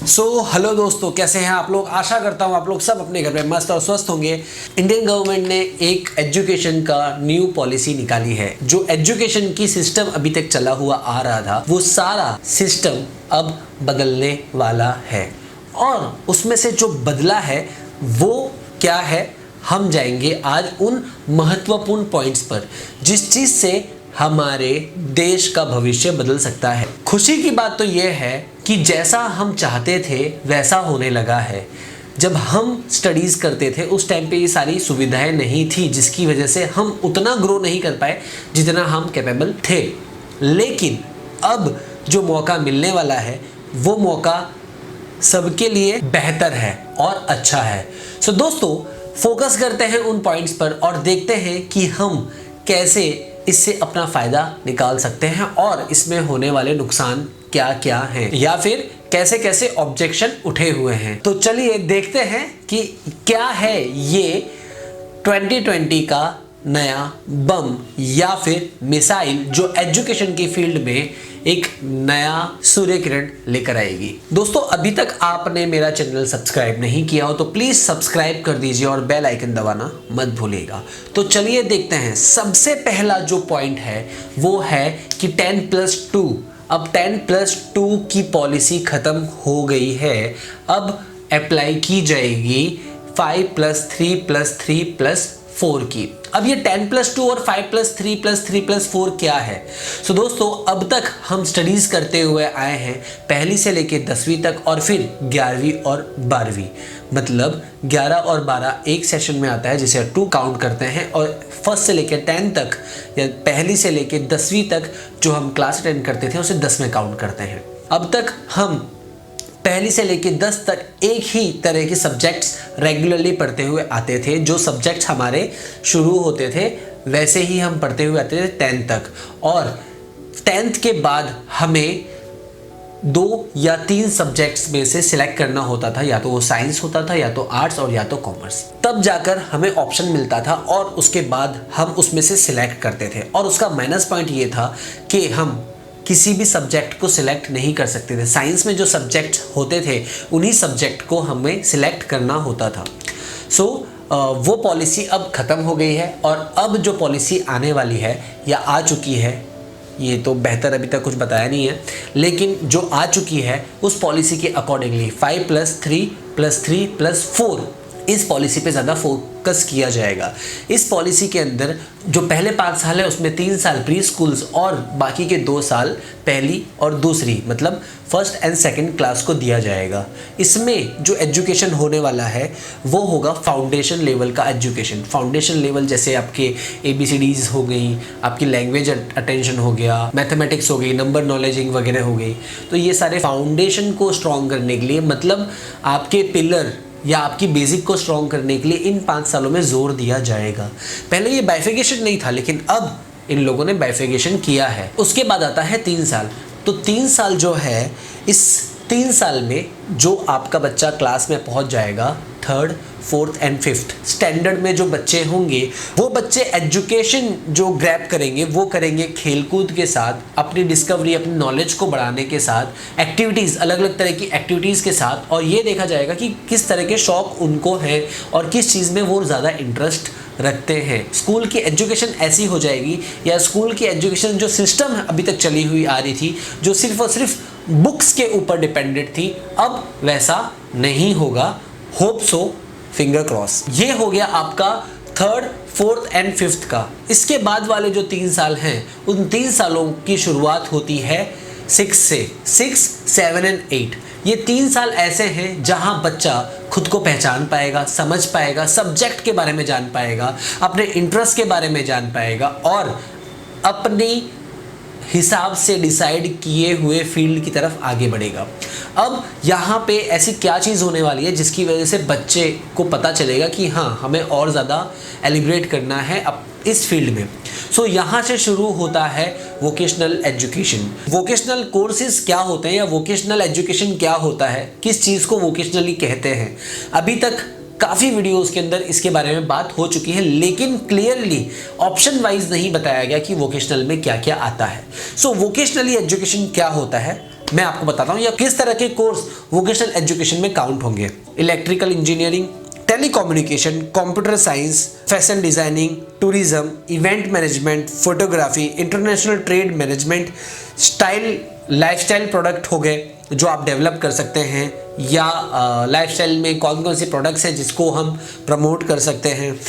Hello दोस्तों, कैसे हैं आप लोग। आशा करता हूं आप लोग सब अपने घर में मस्त और स्वस्थ होंगे। इंडियन गवर्नमेंट ने एक एजुकेशन का न्यू पॉलिसी निकाली है। जो एजुकेशन की सिस्टम अभी तक चला हुआ आ रहा था, वो सारा सिस्टम अब बदलने वाला है। और उसमें से जो बदला है वो क्या है, हम जाएंगे आज उन महत्वपूर्ण पॉइंट्स पर जिस चीज से हमारे देश का भविष्य बदल सकता है। खुशी की बात तो यह है कि जैसा हम चाहते थे वैसा होने लगा है। जब हम स्टडीज करते थे उस टाइम पे ये सारी सुविधाएं नहीं थी, जिसकी वजह से हम उतना ग्रो नहीं कर पाए जितना हम कैपेबल थे। लेकिन अब जो मौका मिलने वाला है वो मौका सबके लिए बेहतर है और अच्छा है। दोस्तों, फोकस करते हैं उन पॉइंट्स पर और देखते हैं कि हम कैसे इससे अपना फायदा निकाल सकते हैं और इसमें होने वाले नुकसान क्या क्या हैं, या फिर कैसे कैसे ऑब्जेक्शन उठे हुए हैं। तो चलिए देखते हैं कि क्या है ये 2020 का नया बम या फिर मिसाइल जो एजुकेशन की फील्ड में एक नया सूर्य किरण लेकर आएगी। दोस्तों, अभी तक आपने मेरा चैनल सब्सक्राइब नहीं किया हो तो प्लीज सब्सक्राइब कर दीजिए और बेल आइकन दबाना मत भूलिएगा। तो चलिए देखते हैं। सबसे पहला जो पॉइंट है वो है कि 10+2, अब 10+2 की पॉलिसी खत्म हो गई है। अब अप्लाई की जाएगी 5+3+3+4 की। अब ये 10+2 और 5+3+3+4 क्या है? दोस्तों, अब तक हम स्टडीज करते हुए आए हैं पहली से लेके 10वीं तक और फिर 11वीं और 12वीं। मतलब 11 और 12 एक सेशन में आता है जिसे 2 काउंट करते हैं, और फर्स्ट से लेके 10 तक या पहली से लेके 10वीं तक जो हम क्लास अटेंड करते थे उसे 10 में काउंट करते हैं। अब तक हम पहली से लेके 10 तक एक ही तरह के सब्जेक्ट्स रेगुलरली पढ़ते हुए आते थे। जो सब्जेक्ट्स हमारे शुरू होते थे वैसे ही हम पढ़ते हुए आते थे 10 तक। और 10th के बाद हमें 2 या 3 सब्जेक्ट्स में से सिलेक्ट करना होता था, या तो वो साइंस होता था, या तो आर्ट्स और या तो कॉमर्स। तब जाकर हमें ऑप्शन मिलता था और उसके बाद हम उसमें से सिलेक्ट करते थे। और उसका माइनस पॉइंट ये था कि हम किसी भी सब्जेक्ट को सिलेक्ट नहीं कर सकते थे। साइंस में जो सब्जेक्ट होते थे उन्हीं सब्जेक्ट को हमें सिलेक्ट करना होता था। वो पॉलिसी अब ख़त्म हो गई है और अब जो पॉलिसी आने वाली है या आ चुकी है, ये तो बेहतर अभी तक कुछ बताया नहीं है, लेकिन जो आ चुकी है उस पॉलिसी के अकॉर्डिंगली 5+3+3+4 इस पॉलिसी पे ज़्यादा फोकस किया जाएगा। इस पॉलिसी के अंदर जो पहले 5 साल है उसमें 3 साल प्री स्कूल्स और बाकी के 2 साल पहली और दूसरी मतलब फर्स्ट एंड सेकंड क्लास को दिया जाएगा। इसमें जो एजुकेशन होने वाला है वो होगा फाउंडेशन लेवल का एजुकेशन। फाउंडेशन लेवल जैसे आपके ABCDs हो गई, आपकी लैंग्वेज अटेंशन हो गया, मैथमेटिक्स हो गई, नंबर नॉलेजिंग वगैरह हो गई। तो ये सारे फाउंडेशन को स्ट्रॉन्ग करने के लिए, मतलब आपके पिलर या आपकी बेसिक को स्ट्रॉन्ग करने के लिए इन 5 सालों में जोर दिया जाएगा। पहले ये बाइफिकेशन नहीं था, लेकिन अब इन लोगों ने बाइफिकेशन किया है। उसके बाद आता है 3 साल। तो 3 साल जो है, इस 3 साल में जो आपका बच्चा क्लास में पहुंच जाएगा 3rd, 4th and 5th standard में, जो बच्चे होंगे वो बच्चे एजुकेशन जो ग्रैब करेंगे वो करेंगे खेलकूद के साथ, अपनी डिस्कवरी, अपनी नॉलेज को बढ़ाने के साथ, एक्टिविटीज़, अलग अलग तरह की एक्टिविटीज़ के साथ। और ये देखा जाएगा कि किस तरह के शौक उनको हैं और किस चीज़ में वो ज़्यादा इंटरेस्ट रखते हैं। स्कूल की एजुकेशन ऐसी हो जाएगी, या स्कूल की एजुकेशन जो सिस्टम अभी तक चली हुई आ रही थी, जो सिर्फ और सिर्फ बुक्स के ऊपर डिपेंडेंट थी, अब वैसा नहीं होगा। Hope so, finger cross. ये हो गया आपका 3rd, 4th एंड 5th का। इसके बाद वाले जो 3 साल हैं उन 3 सालों की शुरुआत होती है 6 से। 6, 7 एंड 8 ये 3 साल ऐसे हैं जहां बच्चा खुद को पहचान पाएगा, समझ पाएगा, सब्जेक्ट के बारे में जान पाएगा, अपने इंटरेस्ट के बारे में जान पाएगा और अपनी हिसाब से डिसाइड किए हुए फील्ड की तरफ आगे बढ़ेगा। अब यहाँ पे ऐसी क्या चीज़ होने वाली है जिसकी वजह से बच्चे को पता चलेगा कि हाँ, हमें और ज़्यादा एलिब्रेट करना है अब इस फील्ड में। यहाँ से शुरू होता है वोकेशनल एजुकेशन। वोकेशनल कोर्सेज क्या होते हैं या वोकेशनल एजुकेशन क्या होता है, किस चीज़ को वोकेशनली कहते हैं, अभी तक काफ़ी वीडियोस के अंदर इसके बारे में बात हो चुकी है, लेकिन क्लियरली ऑप्शन वाइज नहीं बताया गया कि वोकेशनल में क्या क्या आता है। वोकेशनली एजुकेशन क्या होता है, मैं आपको बताता हूँ, या किस तरह के कोर्स वोकेशनल एजुकेशन में काउंट होंगे। Electrical engineering, telecommunication, computer science, fashion designing, tourism, event management, photography, international trade management, style lifestyle product हो गए जो आप डेवलप कर सकते हैं, या लाइफस्टाइल में कौन कौन से प्रोडक्ट्स हैं जिसको हम प्रमोट कर सकते हैं।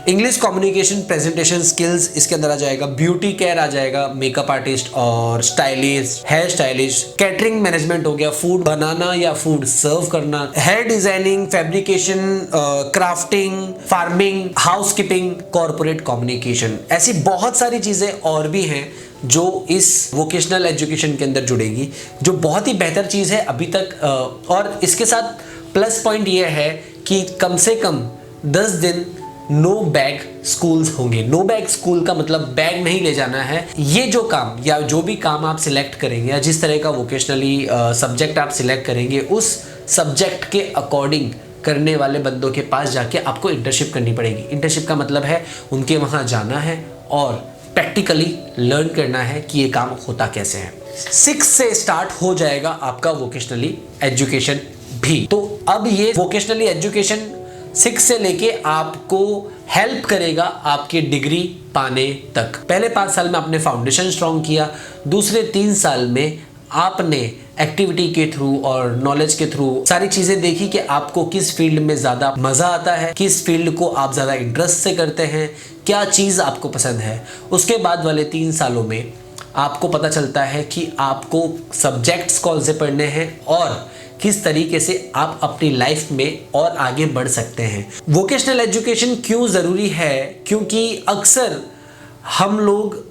इंग्लिश कम्युनिकेशन, प्रेजेंटेशन स्किल्स इसके अंदर आ जाएगा। ब्यूटी केयर आ जाएगा, मेकअप आर्टिस्ट और stylist, hair stylist. Catering management हो गया, फूड बनाना या फूड सर्व करना। Hair designing, fabrication, crafting, farming, housekeeping, corporate communication. ऐसी बहुत सारी चीज़ें और भी हैं जो इस वोकेशनल एजुकेशन के अंदर जुड़ेगी, जो बहुत ही बेहतर चीज़ है अभी तक। और इसके साथ प्लस पॉइंट ये है कि कम से कम 10 दिन नो बैग स्कूल्स होंगे। नो बैग स्कूल का मतलब बैग नहीं ले जाना है। ये जो काम या जो भी काम आप सिलेक्ट करेंगे या जिस तरह का वोकेशनली सब्जेक्ट आप सिलेक्ट करेंगे, उस सब्जेक्ट के अकॉर्डिंग करने वाले बंदों के पास जाके आपको इंटर्नशिप करनी पड़ेगी। इंटर्नशिप का मतलब है उनके वहाँ जाना है और प्रैक्टिकली लर्न करना है कि ये काम होता कैसे है। 6 से स्टार्ट हो जाएगा आपका वोकेशनली एजुकेशन भी। तो अब ये वोकेशनली एजुकेशन 6 से लेके आपको हेल्प करेगा आपकी डिग्री पाने तक। पहले 5 साल में आपने फाउंडेशन स्ट्रॉन्ग किया, दूसरे 3 साल में आपने एक्टिविटी के थ्रू और नॉलेज के थ्रू सारी चीजें देखी कि आपको किस फील्ड में ज्यादा मजा आता है, किस फील्ड को आप ज्यादा इंटरेस्ट से करते हैं, क्या चीज आपको पसंद है। उसके बाद वाले 3 सालों में आपको पता चलता है कि आपको सब्जेक्ट्स कौन से पढ़ने हैं और किस तरीके से आप अपनी लाइफ में और आगे बढ़ सकते हैं। वोकेशनल एजुकेशन क्यों ज़रूरी है? क्योंकि अक्सर हम लोग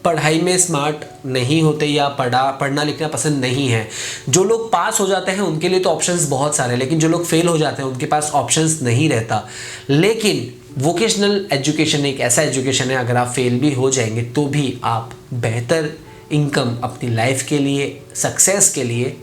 पढ़ाई में स्मार्ट नहीं होते या पढ़ना लिखना पसंद नहीं है। जो लोग पास हो जाते हैं उनके लिए तो ऑप्शंस बहुत सारे हैं, लेकिन जो लोग फेल हो जाते हैं उनके पास ऑप्शंस नहीं रहता। लेकिन वोकेशनल एजुकेशन एक ऐसा एजुकेशन है, अगर आप फेल भी हो जाएंगे तो भी आप बेहतर इनकम अपनी लाइफ के लिए, सक्सेस के लिए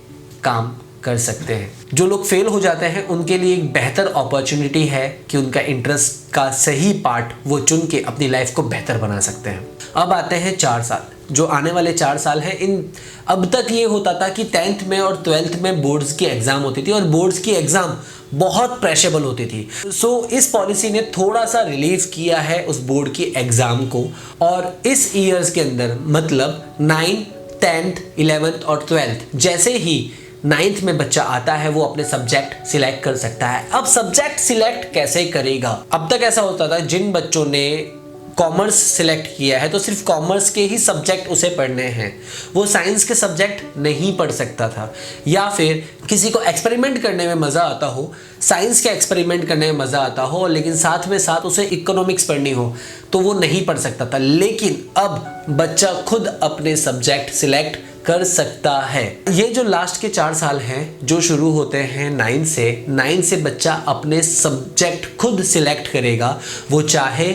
काम कर सकते हैं। जो लोग फेल हो जाते हैं उनके लिए एक बेहतर अपॉर्चुनिटी है कि उनका इंटरेस्ट का सही पार्ट वो चुन के अपनी लाइफ को बेहतर बना सकते हैं। अब आते हैं 4 साल, जो आने वाले 4 साल हैं। अब तक ये होता था कि 10th में और 12th में बोर्ड्स की एग्ज़ाम होती थी और बोर्ड्स की एग्ज़ाम बहुत प्रेशरेबल होती थी। सो इस पॉलिसी ने थोड़ा सा रिलीव किया है उस बोर्ड की एग्ज़ाम को, और इस ईयर्स के अंदर मतलब 9th, 10th, 11th और 12th, जैसे ही 9th में बच्चा आता है वो अपने सब्जेक्ट सिलेक्ट कर सकता है। अब सब्जेक्ट सिलेक्ट कैसे करेगा? अब तक ऐसा होता था, जिन बच्चों ने कॉमर्स सिलेक्ट किया है तो सिर्फ कॉमर्स के ही सब्जेक्ट उसे पढ़ने हैं, वो साइंस के सब्जेक्ट नहीं पढ़ सकता था। या फिर किसी को एक्सपेरिमेंट करने में मज़ा आता हो, साइंस के एक्सपेरिमेंट करने में मज़ा आता हो, लेकिन साथ में साथ उसे इकोनॉमिक्स पढ़नी हो तो वो नहीं पढ़ सकता था। लेकिन अब बच्चा खुद अपने सब्जेक्ट सिलेक्ट कर सकता है। ये जो लास्ट के 4 साल हैं जो शुरू होते हैं 9 से बच्चा अपने सब्जेक्ट खुद सिलेक्ट करेगा। वो चाहे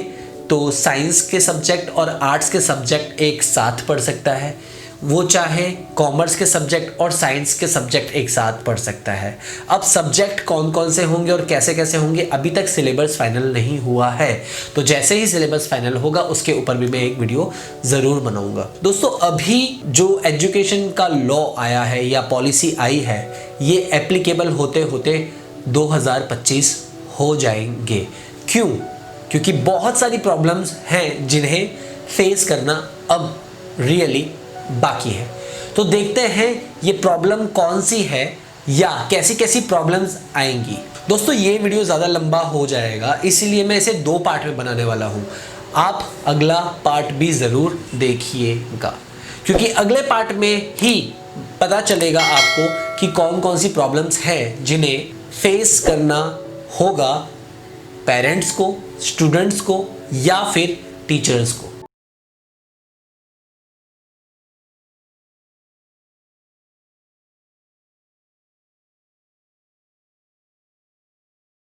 तो साइंस के सब्जेक्ट और आर्ट्स के सब्जेक्ट एक साथ पढ़ सकता है, वो चाहे कॉमर्स के सब्जेक्ट और साइंस के सब्जेक्ट एक साथ पढ़ सकता है। अब सब्जेक्ट कौन कौन से होंगे और कैसे कैसे होंगे, अभी तक सिलेबस फाइनल नहीं हुआ है। तो जैसे ही सिलेबस फाइनल होगा उसके ऊपर भी मैं एक वीडियो ज़रूर बनाऊंगा। दोस्तों, अभी जो एजुकेशन का लॉ आया है या पॉलिसी आई है, ये एप्लीकेबल होते होते 2025 हो जाएंगे। क्यों? क्योंकि बहुत सारी प्रॉब्लम्स हैं जिन्हें फेस करना अब रियली बाकी है। तो देखते हैं ये प्रॉब्लम कौन सी है या कैसी कैसी प्रॉब्लम्स आएंगी। दोस्तों, ये वीडियो ज़्यादा लंबा हो जाएगा, इसीलिए मैं इसे 2 पार्ट में बनाने वाला हूँ। आप अगला पार्ट भी ज़रूर देखिएगा, क्योंकि अगले पार्ट में ही पता चलेगा आपको कि कौन कौन सी प्रॉब्लम्स हैं जिन्हें फेस करना होगा पेरेंट्स को, स्टूडेंट्स को या फिर टीचर्स को।